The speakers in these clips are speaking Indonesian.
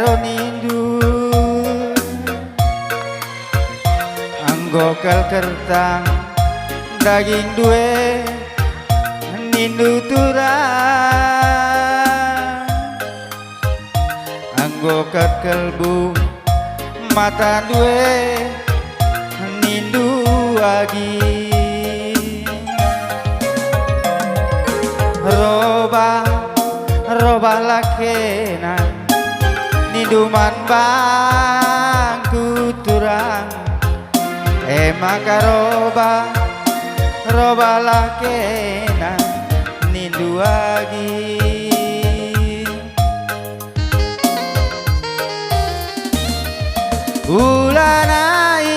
karo nindu anggo kel kertang daging duwe nindu turang anggo ket kelbu mata duwe nindu agi roba lakena ninduman bangku turang maka roba lakena nindu agi ulanai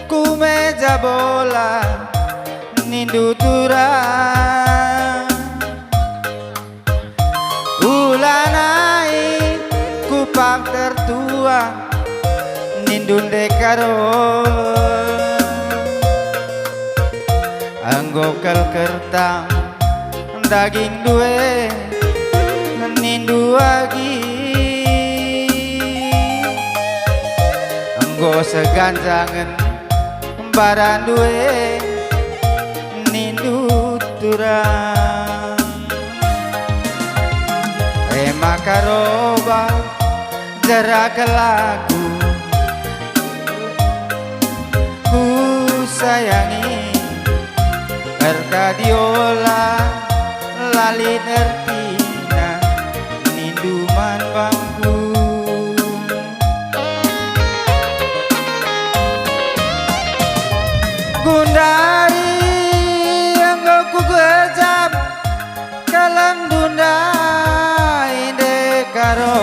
ku meja bola nindu turang ulanai ku pak tertua nindun dekaro anggo kel kertang daging duwe nindu agi anggo seganjangan baran duwe nindu turang maka roba jerak lagu ku sayangi Erkadiola lali nertina ninduman bangku Gundari anggo ku gejam kalam dunda karo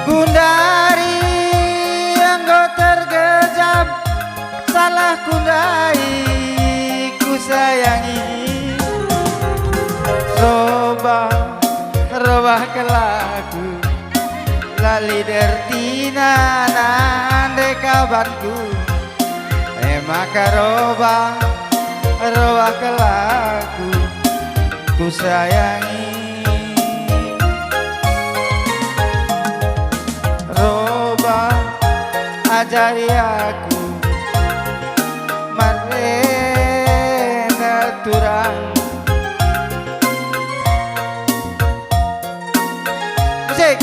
Gundari anggo tergejam salah kundai ku sayangi roba kelaku lali dertina nande kabanku maka roba kelaku ku sayangi ajari aku marena turang musik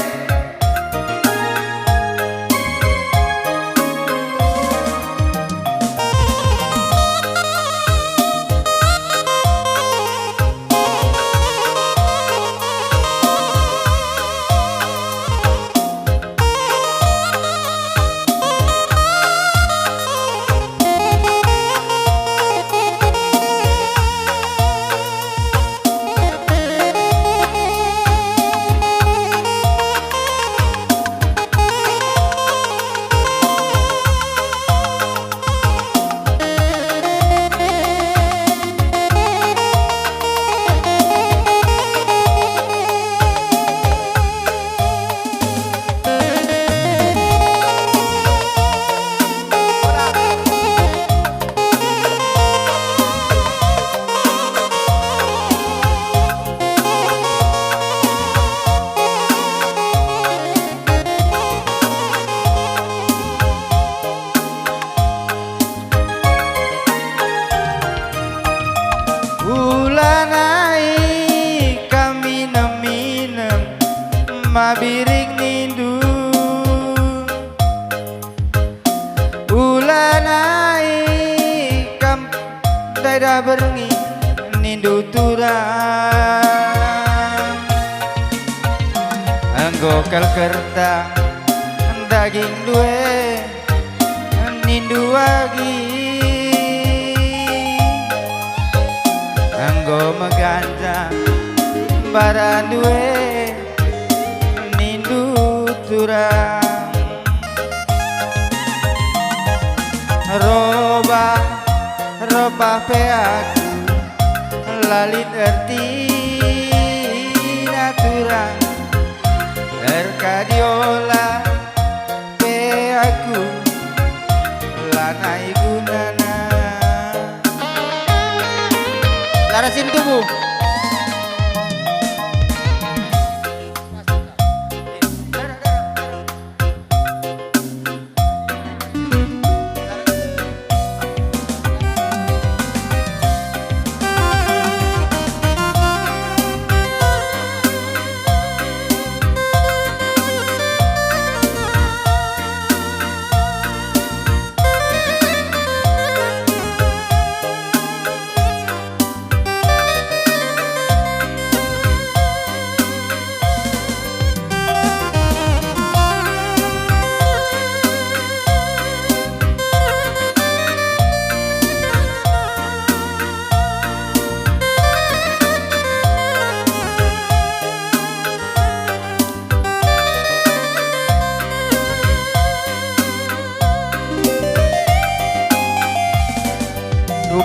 mabiring nindu ulanai kam dada berengi nindu turang anggo kel kertang daging duwe nindu agi anggo meganja baran duwe turang roba peaku lalit ertina turang Erkadiola peaku lanai gunana larasin tubuh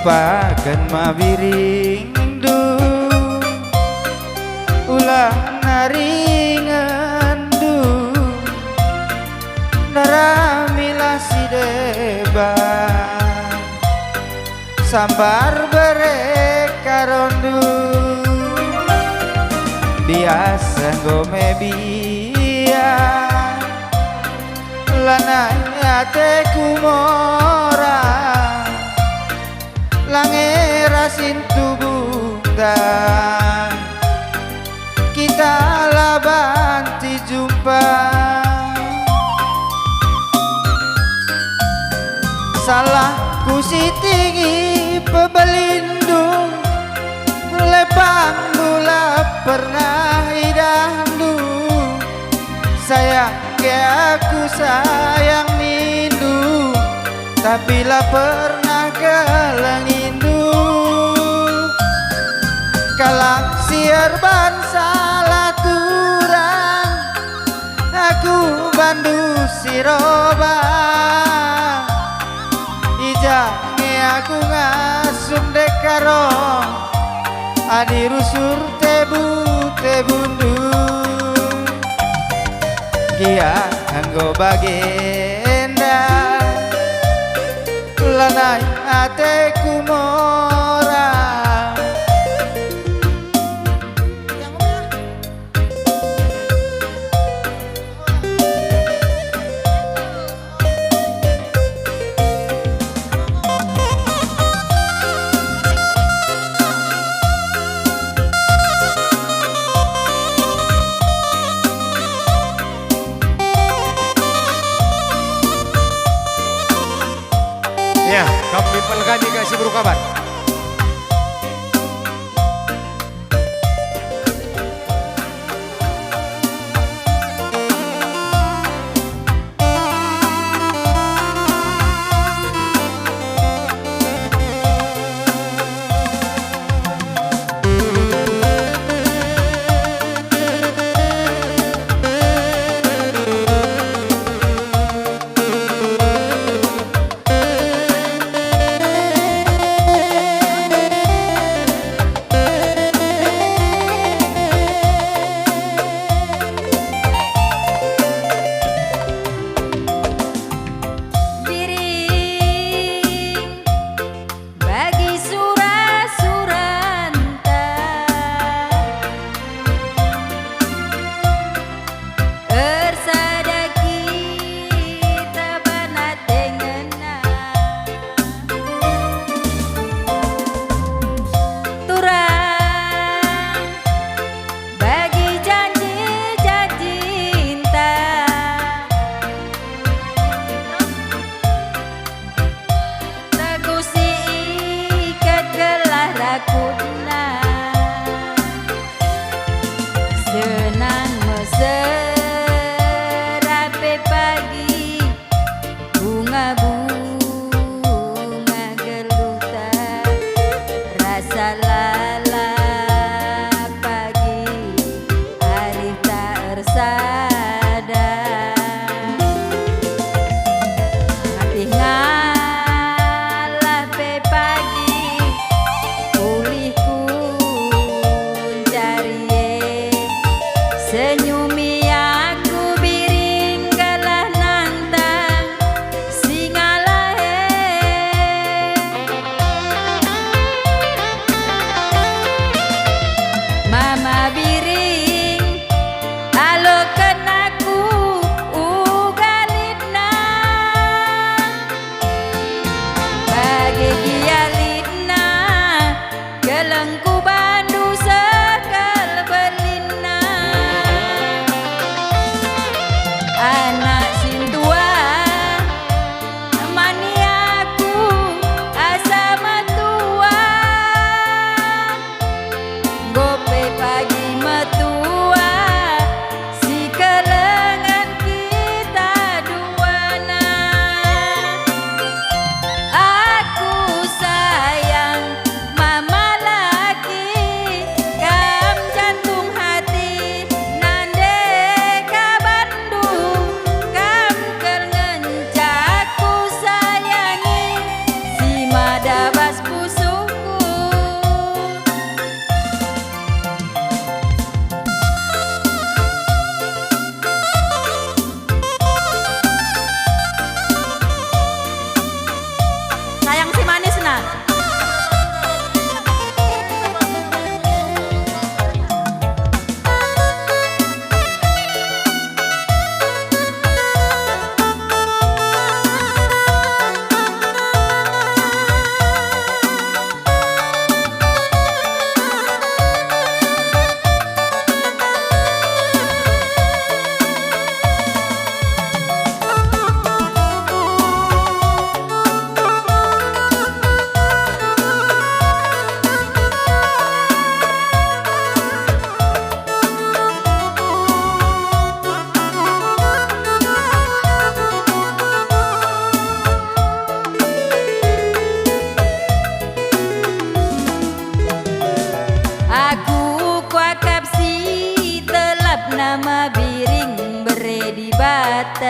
pakan mabirindu ulah naringandu daramila si deban sambar berekarondu biasa gome biar lananya teku mora langera sintu bunda kita labanti jumpa salahku si tinggi pebelindung lepang mula pernah idandu sayang ke aku sayang nindu tapi lah pernah kelengindu kalak sierban salah turang aku bandu siroba ijange aku ngasum dekarong adi rusur tebundu kia anggo bagenda lanai ateku mora ya, kami pelgani kasih berukaban. Senang meserape pagi bunga-bunga gelutan rasa lala pagi hari tak ersada hati ngalape pagi pulihku senyumi aku biring galah nantang singalahe mama biring alokan aku ugalina bagi gialina gelengku bandu sekal belina anak sintua mani aku asa metua gope pagi metua si kelengan kita duana aku sayang mama laki kam jantung hati nande ka Bandung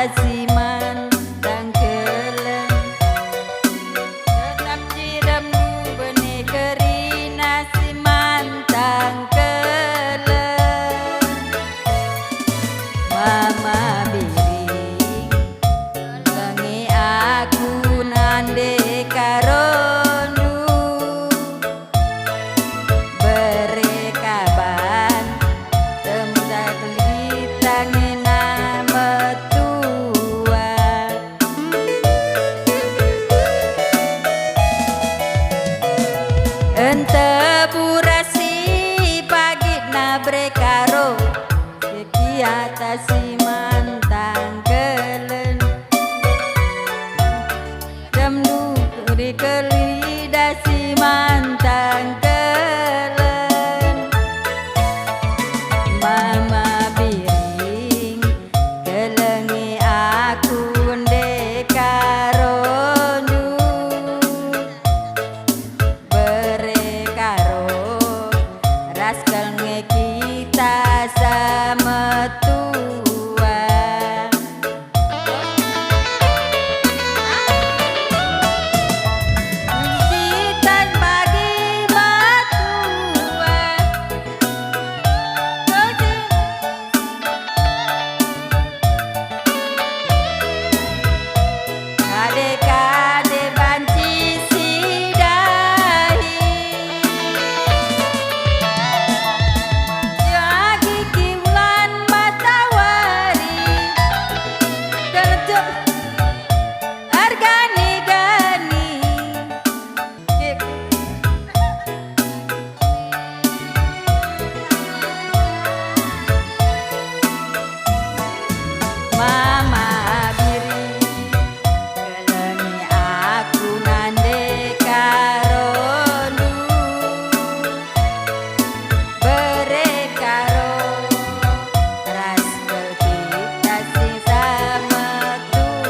tasiman tang keleng tetap cirem du bene kerina siman tang keleng mama biring lengi aku nande karondu berekaban temdak litangina metua ente burasi pagi nabre karo sekiata si mantang kelen demdu ri kelida si mantang kelen mama biring kelengi aku ndekarondu berekaro raskel nge kita sama tua Sitan bagi matua kade-kade banci sidahi Jagi kiulan matawari Kerjep argani-gani Mama biri kelengi aku nande karondu berekaro ras kita sing sama tua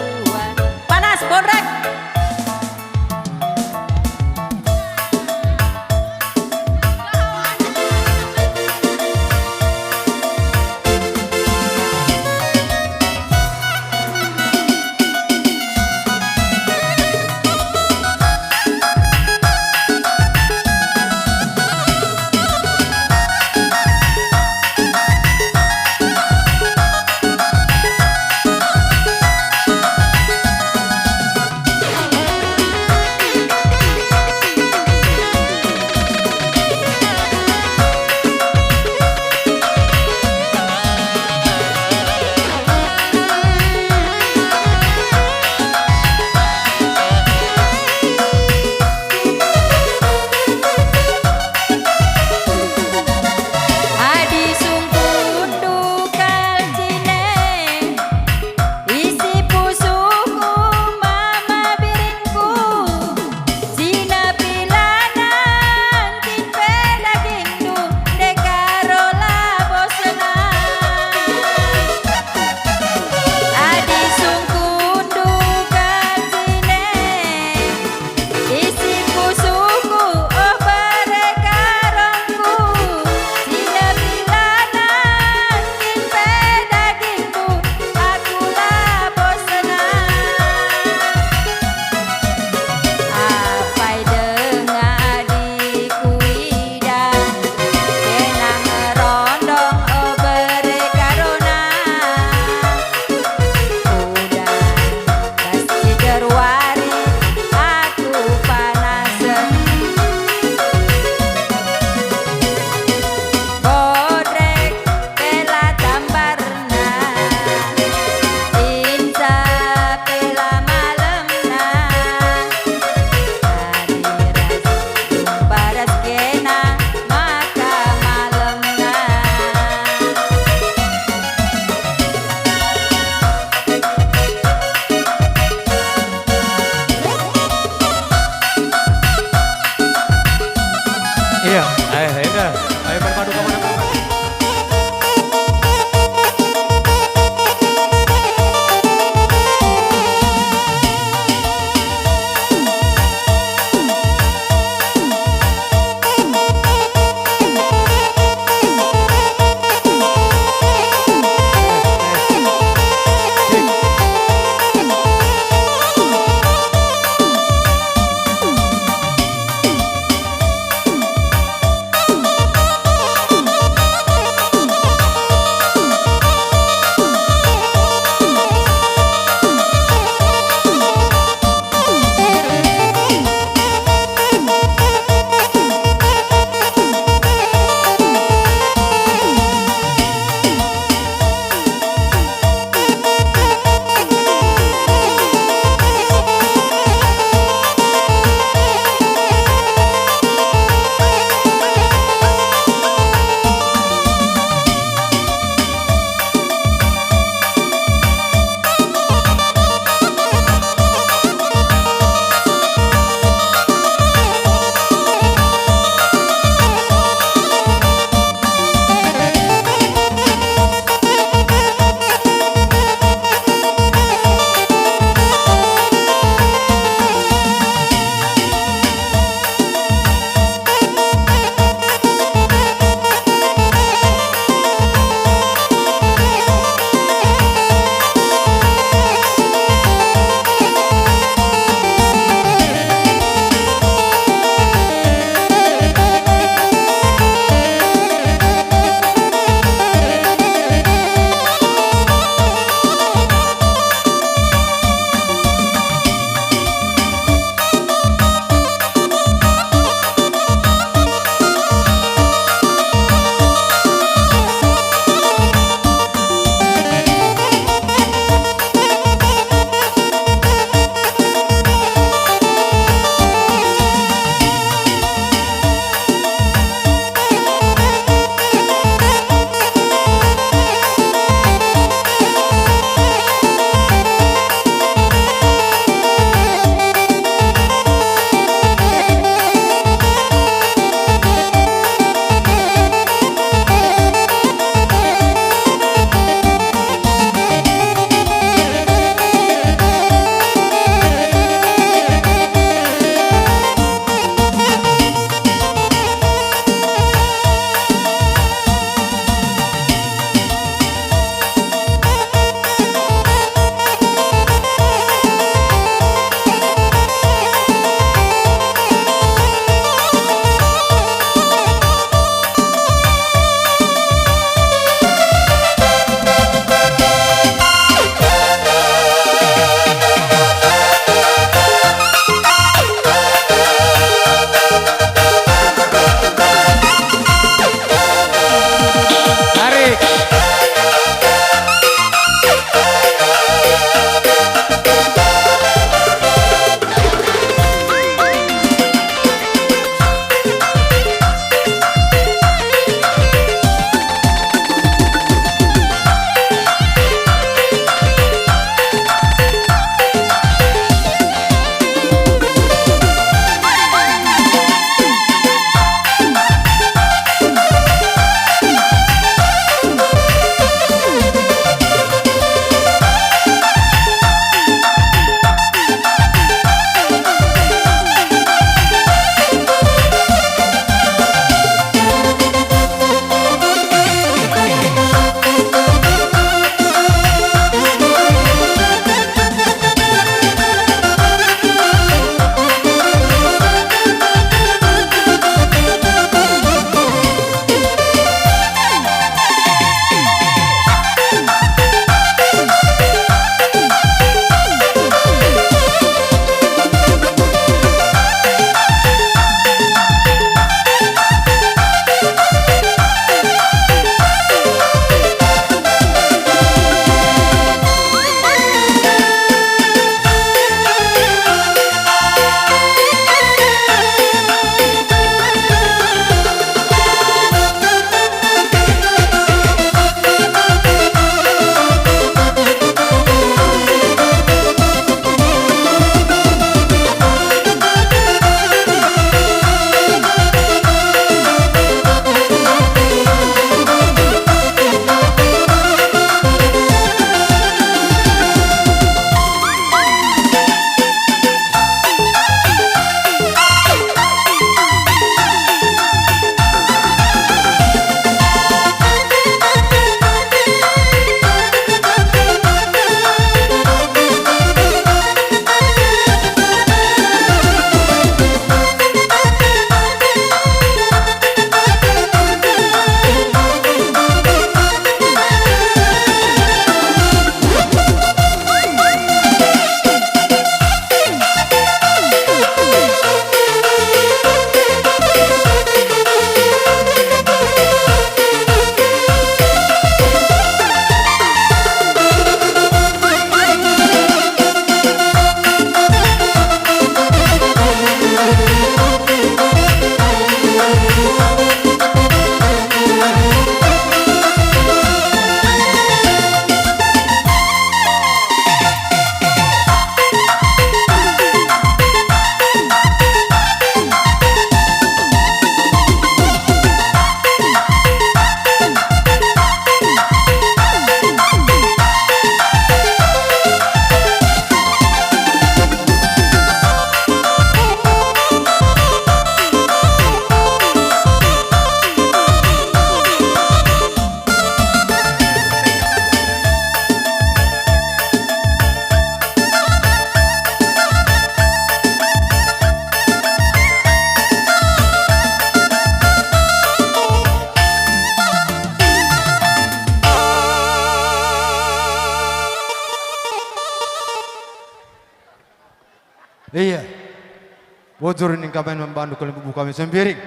Wajur ini kami membantu kalian bubu kami sembiring.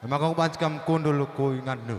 Memang kau bancam kundul ku ingat nu.